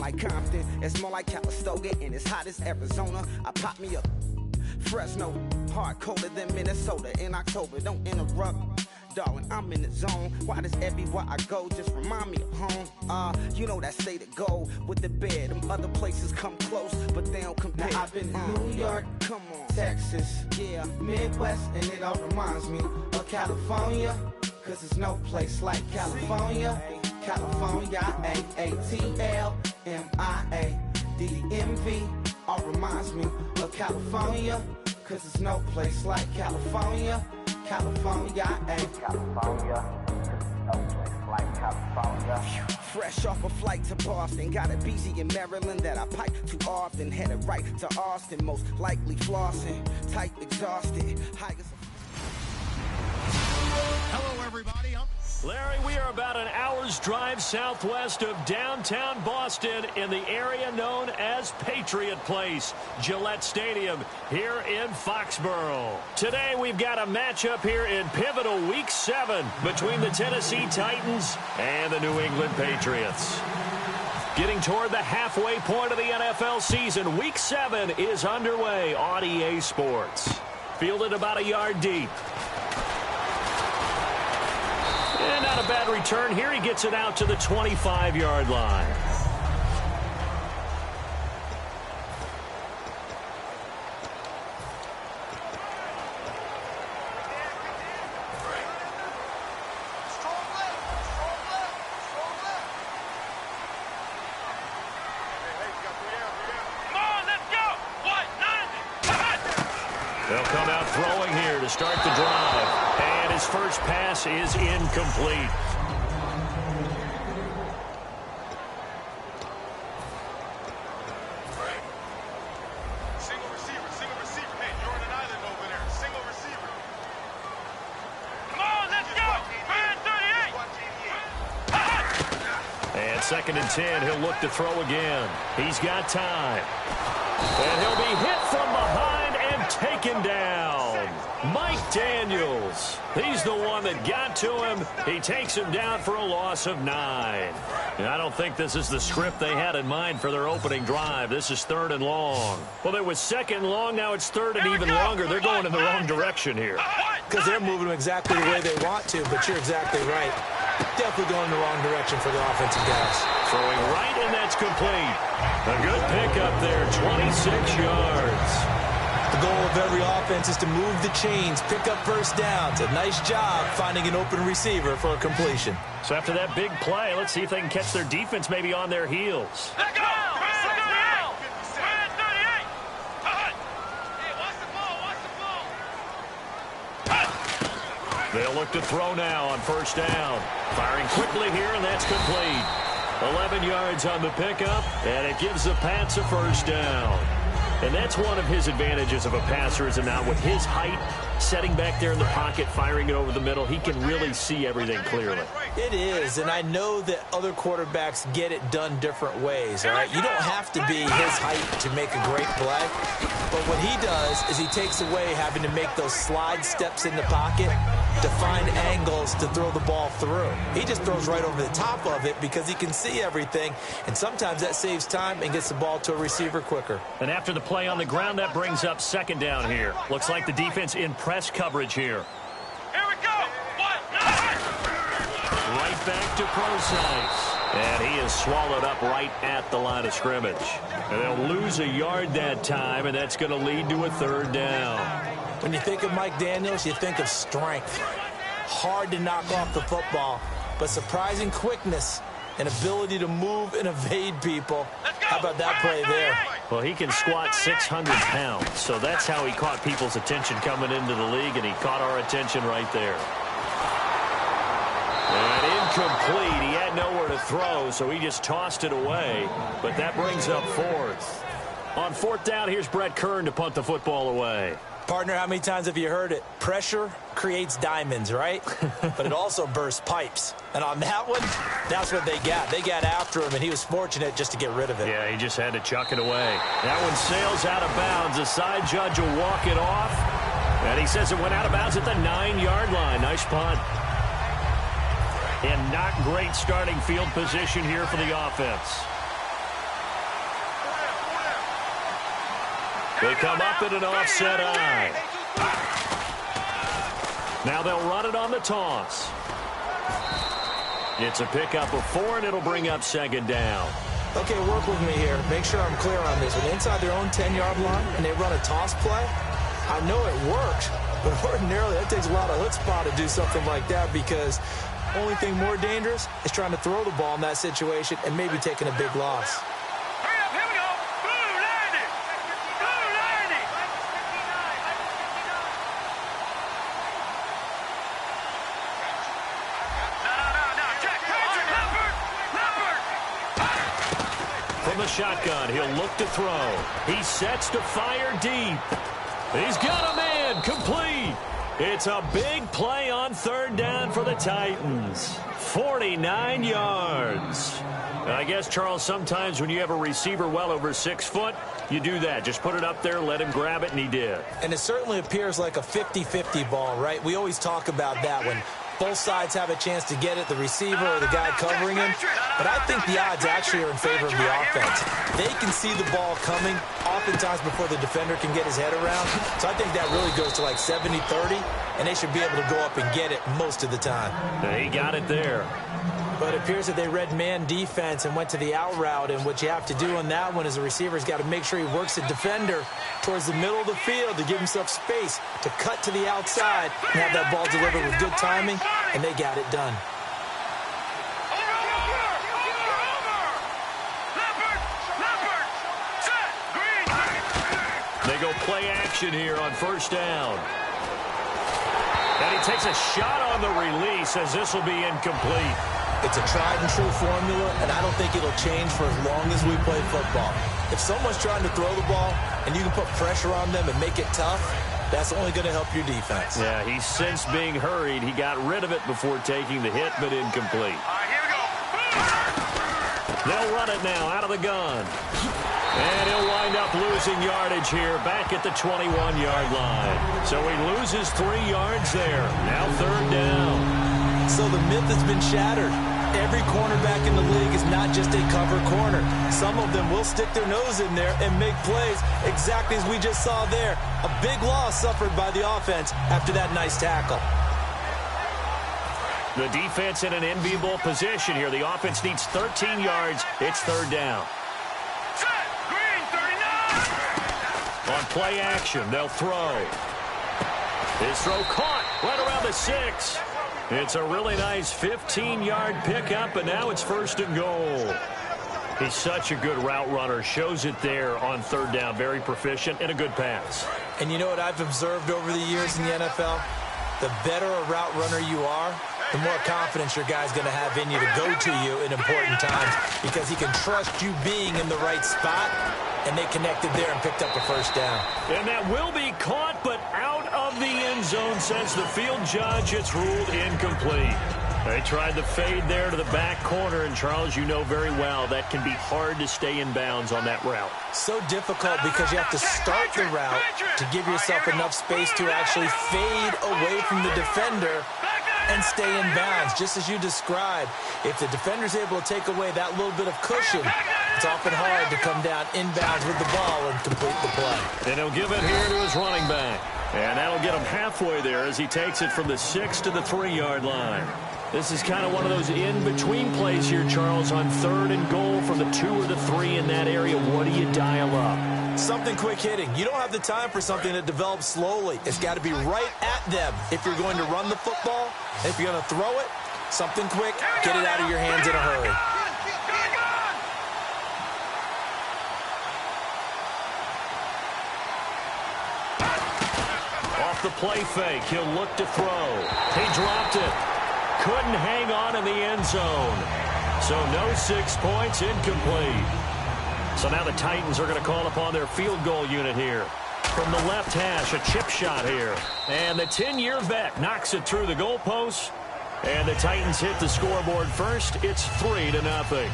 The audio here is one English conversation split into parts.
like Compton. It's more like Calistoga and it's hot as Arizona. I pop me up Fresno, hard colder than Minnesota in October. Don't interrupt, darling, I'm in the zone. Why does everywhere I go just remind me of home? You know that state of gold with the bed. Them other places come close, but they don't compare. Now I've been in New York, come on, Texas, yeah, Midwest, and it all reminds me of California. Cause there's no place like California. California, A-A-T-L-M-I-A-D-M-V. All reminds me of California. Cause there's no place like California. California, California. No place like California. Fresh off a flight to Boston. Got a BZ in Maryland that I pipe too often. Headed right to Austin, most likely flossing. Tight, exhausted. High as a... Hello, everybody. Larry, we are about an hour's drive southwest of downtown Boston in the area known as Patriot Place, Gillette Stadium here in Foxborough. Today we've got a matchup here in pivotal Week 7 between the Tennessee Titans and the New England Patriots. Getting toward the halfway point of the NFL season, Week 7 is underway on EA Sports. Fielded about a yard deep. And not a bad return here. He gets it out to the 25-yard line. They'll come out throwing here to start the drive. And his first pass is incomplete. Single receiver. Hey, you're on an island over there. Single receiver. Come on, let's go. 38. And 2nd and 10. He'll look to throw again. He's got time. And he'll be hit from behind and taken down. Mike Daniels. He's the one that got to him. He takes him down for a loss of 9. And I don't think this is the script they had in mind for their opening drive. This is 3rd and long. Well, it was 2nd and long. Now it's 3rd and even longer. They're going in the wrong direction here. Because they're moving them exactly the way they want to, but you're exactly right. Definitely going in the wrong direction for the offensive guys. Throwing right, and that's complete. A good pickup there, 26 yards. The goal of every offense is to move the chains, pick up first downs. A nice job finding an open receiver for a completion. So after that big play, let's see if they can catch their defense maybe on their heels. Let go! They'll look to throw now on 1st down. Firing quickly here, and that's complete. 11 yards on the pickup, and it gives the Pats a 1st down. And that's one of his advantages of a passer, is now with his height, setting back there in the pocket, firing it over the middle, he can really see everything clearly. It is, and I know that other quarterbacks get it done different ways, all right? You don't have to be his height to make a great play, but what he does is he takes away having to make those slide steps in the pocket to find angles to throw the ball through. He just throws right over the top of it because he can see everything, and sometimes that saves time and gets the ball to a receiver quicker. And after the play on the ground, that brings up 2nd down here. Looks like the defense in press coverage here. Here we go. Right back to Procise. And he is swallowed up right at the line of scrimmage. And they'll lose a yard that time, and that's going to lead to a 3rd down. When you think of Mike Daniels, you think of strength. Hard to knock off the football, but surprising quickness and ability to move and evade people. How about that play there? Well, he can squat 600 pounds, so that's how he caught people's attention coming into the league, and he caught our attention right there. And incomplete. He had nowhere to throw, so he just tossed it away. But that brings up 4th. On 4th down, here's Brett Kern to punt the football away. Partner, how many times have you heard it? Pressure creates diamonds, right? But it also bursts pipes. And on that one, that's what they got. They got after him, and he was fortunate just to get rid of it. Yeah, he just had to chuck it away. That one sails out of bounds. The side judge will walk it off. And he says it went out of bounds at the 9-yard line. Nice punt. And not great starting field position here for the offense. They come up in an offset eye. Now they'll run it on the toss. It's a pickup of 4, and it'll bring up second down. Okay, work with me here. Make sure I'm clear on this. When they're inside their own 10-yard line and they run a toss play, I know it works, but ordinarily that takes a lot of chutzpah to do something like that, because only thing more dangerous is trying to throw the ball in that situation and maybe taking a big loss. Hurry up, here we go. Blue, land it. Blue, land it. No. Check. Leopard. From the shotgun, he'll look to throw. He sets to fire deep. He's got a man, complete. It's a big play on third down for the Titans. 49 yards. I guess, Charles, sometimes when you have a receiver well over 6 foot, you do that. Just put it up there, let him grab it, and he did. And it certainly appears like a 50-50 ball, right? We always talk about that when both sides have a chance to get it, the receiver or the guy covering him. But I think the odds actually are in favor of the offense. They can see the ball coming oftentimes before the defender can get his head around. So I think that really goes to like 70-30, and they should be able to go up and get it most of the time. He got it there. But it appears that they read man defense and went to the out route, and what you have to do on that one is the receiver's got to make sure he works the defender towards the middle of the field to give himself space to cut to the outside and have that ball delivered with good timing, and they got it done. They go play action here on first down. And he takes a shot on the release as this will be incomplete. It's a tried-and-true formula, and I don't think it'll change for as long as we play football. If someone's trying to throw the ball and you can put pressure on them and make it tough, that's only going to help your defense. Yeah, he's since being hurried. He got rid of it before taking the hit, but incomplete. All right, here we go. They'll run it now out of the gun. And he'll wind up losing yardage here back at the 21-yard line. So he loses 3 yards there. Now third down. So the myth has been shattered. Every cornerback in the league is not just a cover corner. Some of them will stick their nose in there and make plays exactly as we just saw there. A big loss suffered by the offense after that nice tackle. The defense in an enviable position here. The offense needs 13 yards. It's third down. Set. Green, 39. On play action, they'll throw. His throw caught right around the 6. It's a really nice 15-yard pickup, and now it's first and goal. He's such a good route runner. Shows it there on third down. Very proficient and a good pass. And you know what I've observed over the years in the NFL? The better a route runner you are, the more confidence your guy's going to have in you to go to you in important times, because he can trust you being in the right spot, and they connected there and picked up a first down. And that will be caught, but out of the end zone, says the field judge. It's ruled incomplete. They tried the fade there to the back corner, and Charles, you know very well that can be hard to stay in bounds on that route. So difficult because you have to start the route to give yourself enough space to actually fade away from the defender and stay in bounds, just as you described. If the defender's able to take away that little bit of cushion, it's often hard to come down inbounds with the ball and complete the play. And he'll give it here to his running back. And that'll get him halfway there as he takes it from the 6 to the 3-yard line. This is kind of one of those in-between plays here, Charles, on third and goal from the 2 or the 3 in that area. What do you dial up? Something quick hitting. You don't have the time for something that develops slowly. It's got to be right at them if you're going to run the football. If you're going to throw it, something quick, get it out of your hands in a hurry. Off the play fake, he'll look to throw. He dropped it. Couldn't hang on in the end zone. So no 6 points, incomplete. So now the Titans are going to call upon their field goal unit here. From the left hash, a chip shot here. And the 10-year vet knocks it through the goalpost. And the Titans hit the scoreboard first. It's 3-0.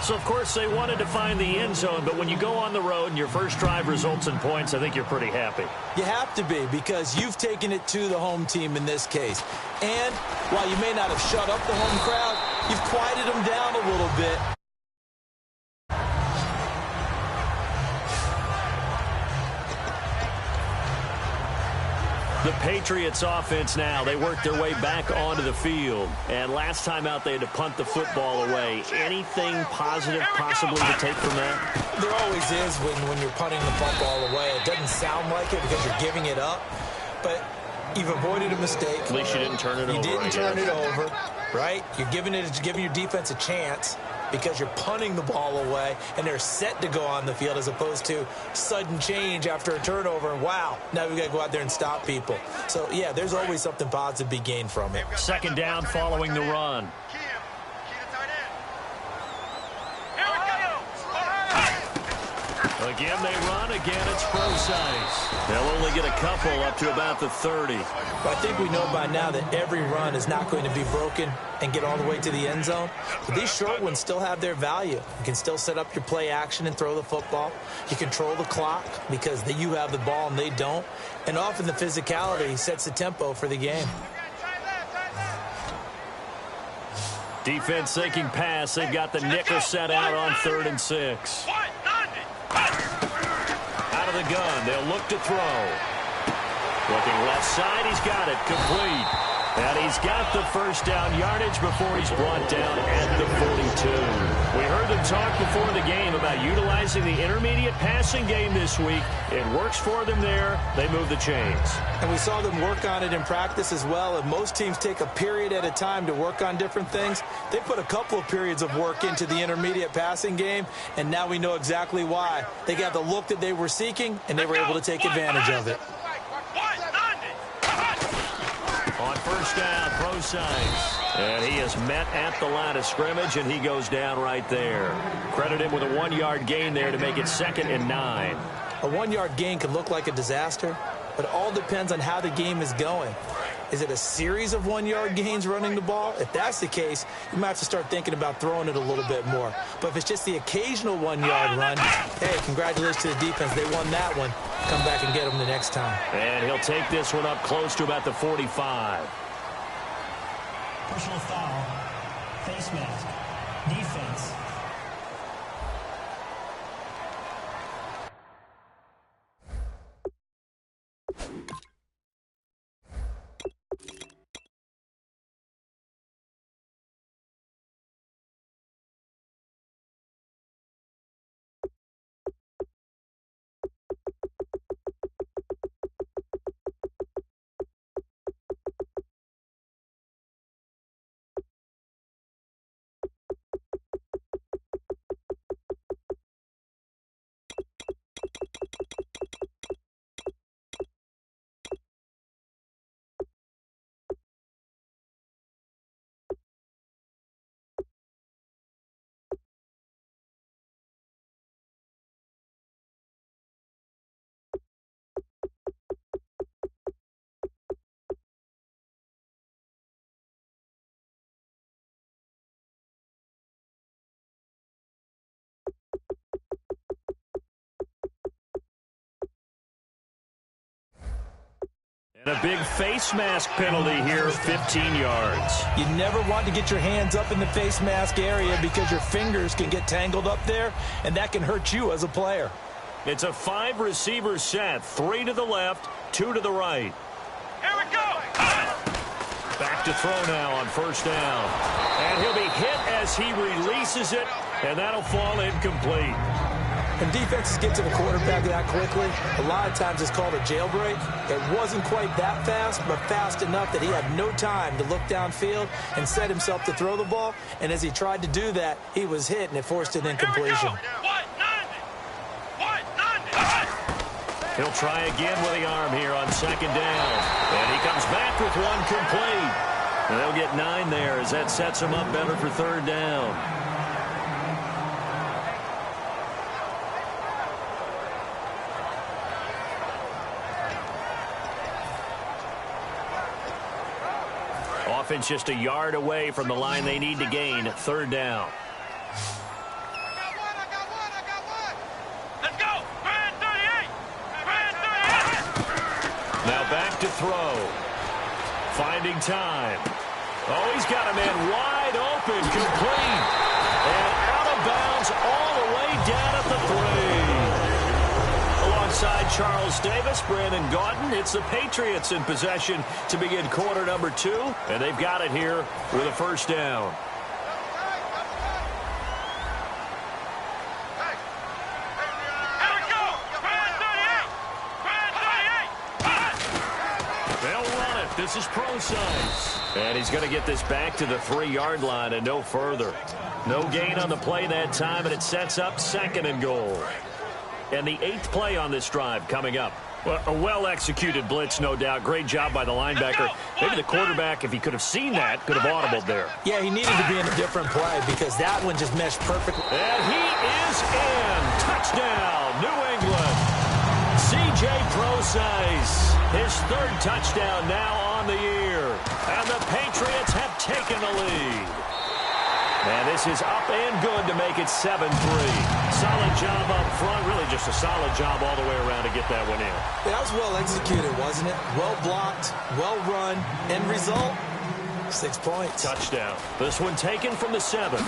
So, of course, they wanted to find the end zone, but when you go on the road and your first drive results in points, I think you're pretty happy. You have to be, because you've taken it to the home team in this case. And while you may not have shut up the home crowd, you've quieted them down a little bit. The Patriots offense now, they work their way back onto the field. And last time out, they had to punt the football away. Anything positive possibly to take from that? There always is when you're punting the football away. It doesn't sound like it because you're giving it up, but you've avoided a mistake. At least you didn't turn it over. You didn't turn it over, right? You're giving your defense a chance because you're punting the ball away, and they're set to go on the field as opposed to sudden change after a turnover. And, wow, now we've got to go out there and stop people. So, yeah, there's always something positive to be gained from it. Second down following the run. Again, they run. Again, it's Procise. They'll only get a couple up to about the 30. But I think we know by now that every run is not going to be broken and get all the way to the end zone. But these short ones still have their value. You can still set up your play action and throw the football. You control the clock because you have the ball and they don't. And often the physicality sets the tempo for the game. Defense thinking pass. They've got the nickel set out on 3rd and 6. Out of the gun, they'll look to throw. Looking left side, he's got it, complete. And he's got the first down yardage before he's brought down at the 42. We heard them talk before the game about utilizing the intermediate passing game this week. It works for them there. They move the chains. And we saw them work on it in practice as well. And most teams take a period at a time to work on different things. They put a couple of periods of work into the intermediate passing game, and now we know exactly why. They got the look that they were seeking, and they were able to take advantage of it. On first down, Procise. And he is met at the line of scrimmage, and he goes down right there. Credit him with a 1-yard gain there to make it 2nd and 9. A 1-yard gain can look like a disaster, but it all depends on how the game is going. Is it a series of 1-yard gains running the ball? If that's the case, you might have to start thinking about throwing it a little bit more. But if it's just the occasional 1-yard run, hey, congratulations to the defense. They won that one. Come back and get them the next time. And he'll take this one up close to about the 45. Personal foul, face mask, defense. And a big face mask penalty here, 15 yards. You never want to get your hands up in the face mask area because your fingers can get tangled up there, and that can hurt you as a player. It's a 5-receiver set, 3 to the left, 2 to the right. Here we go. Back to throw now on first down. And he'll be hit as he releases it, and that'll fall incomplete. When defenses get to the quarterback that quickly, a lot of times it's called a jailbreak. It wasn't quite that fast, but fast enough that he had no time to look downfield and set himself to throw the ball. And as he tried to do that, he was hit, and it forced an incompletion. He'll try again with the arm here on second down. And he comes back with one complete. And they'll get 9 there as that sets him up better for third down. Offense just a yard away from the line they need to gain at third down. Let's go. Grand 38. Grand 38. Now back to throw. Finding time. Oh, he's got a man wide open, complete. And out of bounds all the way down at the 3. alongside Charles Davis, Brandon Gaudin. It's the Patriots in possession to begin quarter number 2, and they've got it here with a first down. This is pro size. And he's going to get this back to the 3-yard line and no further. No gain on the play that time, and it sets up 2nd and goal. And the 8th play on this drive coming up. Well, a well-executed blitz, no doubt. Great job by the linebacker. Maybe the quarterback, if he could have seen that, could have audibled there. Yeah, he needed to be in a different play because that one just meshed perfectly. And he is in. Touchdown, New England. C.J. Pro-Size, his 3rd touchdown now on the year. And the Patriots have taken the lead. And this is up and good to make it 7-3. Solid job up front. Really just a solid job all the way around to get that one in. That was well executed, wasn't it? Well blocked, well run. End result, 6 points. Touchdown. This one taken from the 7.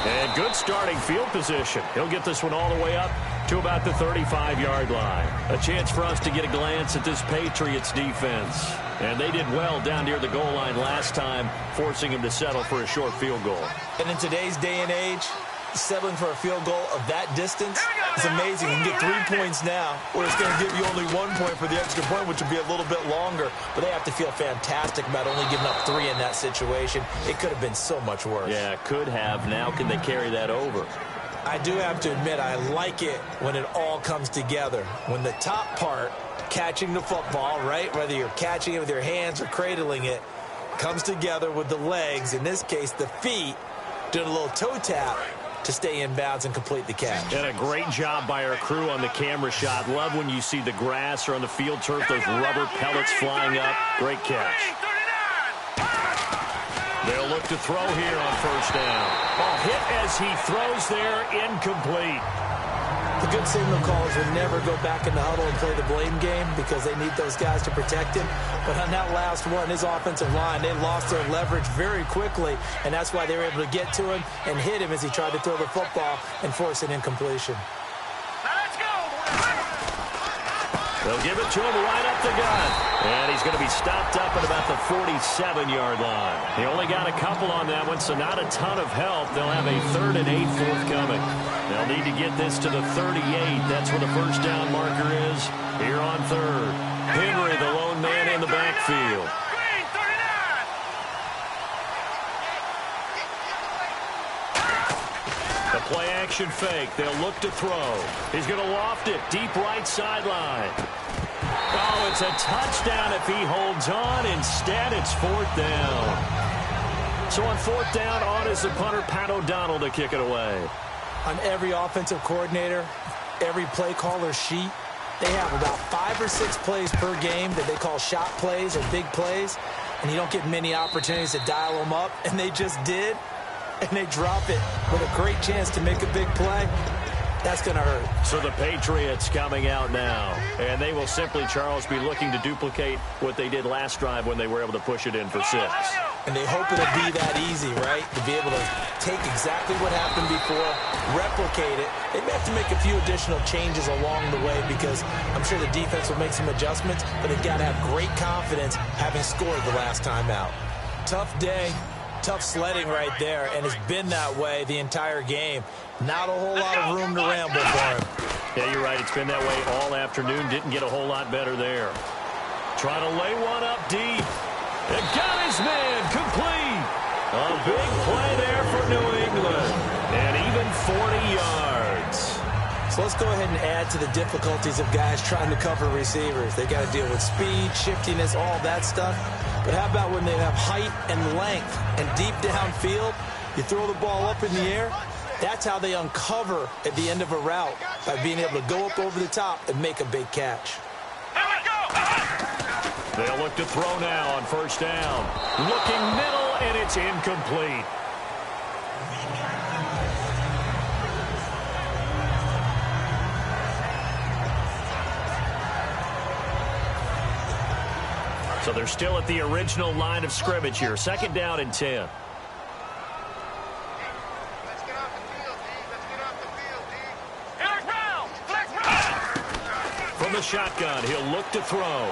And good starting field position. He'll get this one all the way up to about the 35-yard line. A chance for us to get a glance at this Patriots defense. And they did well down near the goal line last time, forcing him to settle for a short field goal. And in today's day and age, settling for a field goal of that distance is amazing. You can get 3 points now, where it's going to give you only 1 point for the extra point, which would be a little bit longer. But they have to feel fantastic about only giving up 3 in that situation. It could have been so much worse. Yeah, could have. Now can they carry that over? I do have to admit, I like it when it all comes together. When the top part, catching the football, right, whether you're catching it with your hands or cradling it, comes together with the legs, in this case the feet, doing a little toe tap to stay in bounds and complete the catch. And a great job by our crew on the camera shot. Love when you see the grass or on the field turf, those rubber pellets flying up. Great catch. They'll look to throw here on first down. Oh, hit as he throws there, incomplete. The good signal callers will never go back in the huddle and play the blame game because they need those guys to protect him. But on that last one, his offensive line, they lost their leverage very quickly, and that's why they were able to get to him and hit him as he tried to throw the football and force an incompletion. They'll give it to him right up the gut. And he's going to be stopped up at about the 47-yard line. He only got a couple on that one, so not a ton of help. They'll have a 3rd and 8 forthcoming. They'll need to get this to the 38. That's where the first down marker is here on 3rd. Henry, the lone man in the backfield. The play-action fake. They'll look to throw. He's going to loft it. Deep right sideline. Oh, it's a touchdown if he holds on. Instead, it's 4th down. So on 4th down, on is the punter, Pat O'Donnell, to kick it away. On every offensive coordinator, every play caller sheet, they have about 5 or 6 plays per game that they call shot plays or big plays, and you don't get many opportunities to dial them up, and they just did. And they drop it with a great chance to make a big play. That's going to hurt. So the Patriots coming out now. And they will simply, Charles, be looking to duplicate what they did last drive when they were able to push it in for 6. And they hope it'll be that easy, right? To be able to take exactly what happened before, replicate it. They may have to make a few additional changes along the way because I'm sure the defense will make some adjustments, but they've got to have great confidence having scored the last time out. Tough day. Tough sledding right there, and it's been that way the entire game. Not a whole lot of room to ramble for him. Yeah, you're right. It's been that way all afternoon. Didn't get a whole lot better there. Trying to lay one up deep. And got his man complete. A big play there for New England. And even 40 yards. So let's go ahead and add to the difficulties of guys trying to cover receivers. They got to deal with speed, shiftiness, all that stuff. But how about when they have height and length and deep downfield? You throw the ball up in the air. That's how they uncover at the end of a route, by being able to go up over the top and make a big catch. They'll look to throw now on first down. Looking middle, and it's incomplete. So they're still at the original line of scrimmage here. 2nd down and 10. Let's get off the field, D. Let's get off the field, D. from the shotgun. He'll look to throw.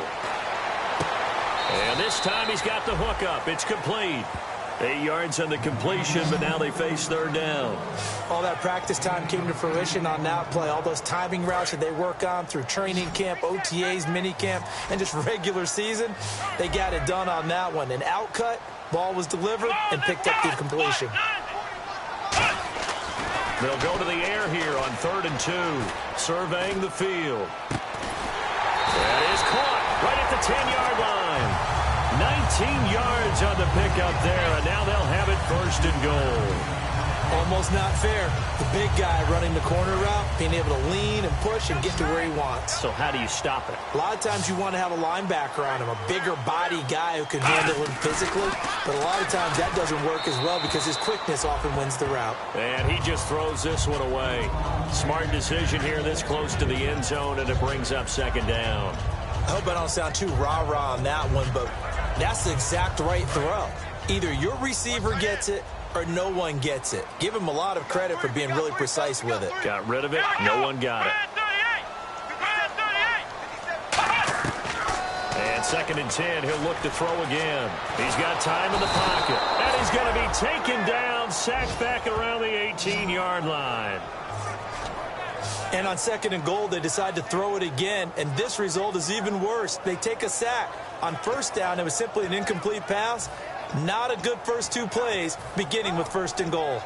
And this time he's got the hook up. It's complete. 8 yards on the completion, but now they face third down. All that practice time came to fruition on that play. All those timing routes that they work on through training camp, OTAs, minicamp, and just regular season, they got it done on that one. An outcut, ball was delivered, and picked up the completion. They'll go to the air here on 3rd and 2, surveying the field. That is caught right at the 10-yard line. 19 yards on the pickup there, and now they'll have it 1st and goal. Almost not fair. The big guy running the corner route, being able to lean and push and get to where he wants. So how do you stop it? A lot of times you want to have a linebacker on him, a bigger body guy who can handle him physically, but a lot of times that doesn't work as well because his quickness often wins the route. And he just throws this one away. Smart decision here this close to the end zone, and it brings up 2nd down. I hope I don't sound too rah-rah on that one, but that's the exact right throw. Either your receiver gets it or no one gets it. Give him a lot of credit for being really precise with it. Got rid of it. No one got it. And 2nd and 10. He'll look to throw again. He's got time in the pocket. And he's going to be taken down, sacked back around the 18-yard line. And on 2nd and goal, they decide to throw it again, and this result is even worse. They take a sack. On 1st down, it was simply an incomplete pass. Not a good first 2 plays, beginning with 1st and goal.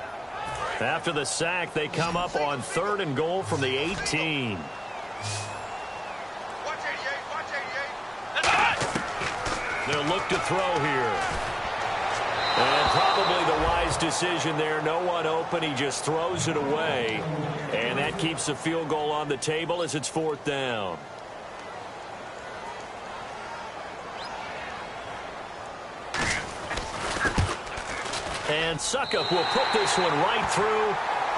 After the sack, they come up on 3rd and goal from the 18. They'll look to throw here. And probably the wise decision there. No one open. He just throws it away. And that keeps the field goal on the table as it's 4th down. And Suckup will put this one right through.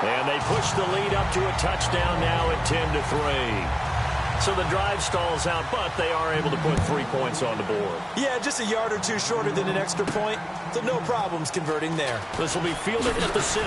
And they push the lead up to a touchdown now at 10-3. So the drive stalls out, but they are able to put 3 points on the board. Yeah, just a yard or two shorter than an extra point, so no problems converting there. This will be fielded at the 6.